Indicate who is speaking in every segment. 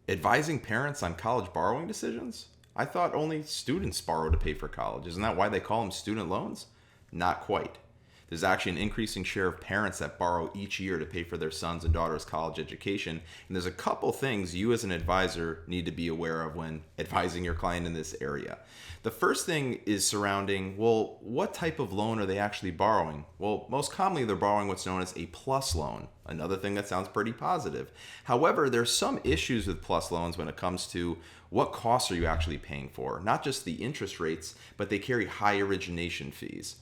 Speaker 1: Advising parents on college borrowing decisions? I thought only students borrow to pay for college. Isn't that why they call them student loans? Not quite. There's actually an increasing share of parents that borrow each year to pay for their sons and daughters' college education. And there's a couple things you as an advisor need to be aware of when advising your client in this area. The first thing is surrounding, well, what type of loan are they actually borrowing? Well, most commonly they're borrowing what's known as a plus loan. Another thing that sounds pretty positive. However, there's some issues with plus loans when it comes to what costs are you actually paying for? Not just the interest rates, but they carry high origination fees.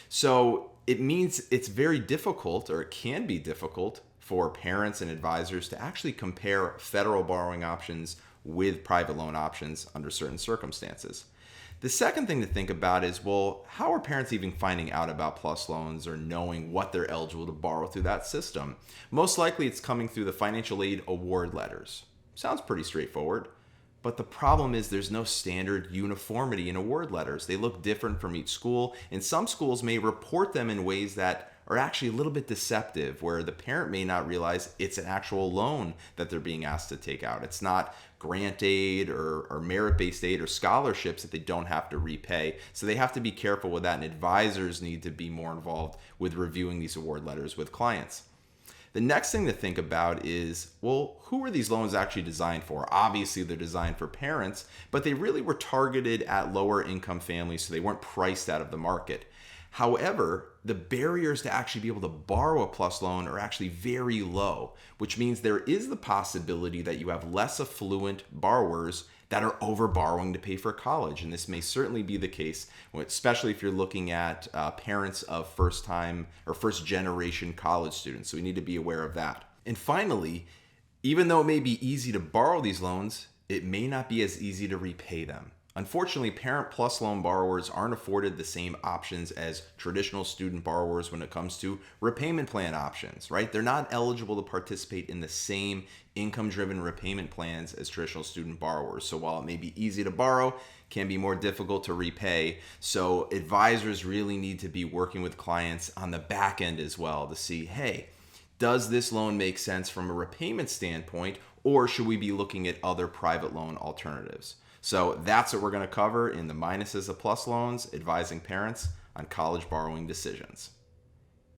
Speaker 1: So it means it's very difficult, or it can be difficult, for parents and advisors to actually compare federal borrowing options with private loan options under certain circumstances. The second thing to think about is, well, how are parents even finding out about plus loans or knowing what they're eligible to borrow through that system? Most likely it's coming through the financial aid award letters. Sounds pretty straightforward. But the problem is there's no standard uniformity in award letters. They look different from each school, and some schools may report them in ways that are actually a little bit deceptive, where the parent may not realize it's an actual loan that they're being asked to take out. It's not grant aid or merit-based aid or scholarships that they don't have to repay. So they have to be careful with that, and advisors need to be more involved with reviewing these award letters with clients. The next thing to think about is, well, who are these loans actually designed for? Obviously, they're designed for parents, but they really were targeted at lower income families, so they weren't priced out of the market. However, the barriers to actually be able to borrow a plus loan are actually very low, which means there is the possibility that you have less affluent borrowers that are over borrowing to pay for college. And this may certainly be the case, especially if you're looking at parents of first time or first generation college students. So we need to be aware of that. And finally, even though it may be easy to borrow these loans, it may not be as easy to repay them. Unfortunately, parent plus loan borrowers aren't afforded the same options as traditional student borrowers when it comes to repayment plan options, right? They're not eligible to participate in the same income-driven repayment plans as traditional student borrowers. So while it may be easy to borrow, it can be more difficult to repay. So advisors really need to be working with clients on the back end as well to see, hey, does this loan make sense from a repayment standpoint, or should we be looking at other private loan alternatives? So that's what we're going to cover in the minuses of plus loans, advising parents on college borrowing decisions.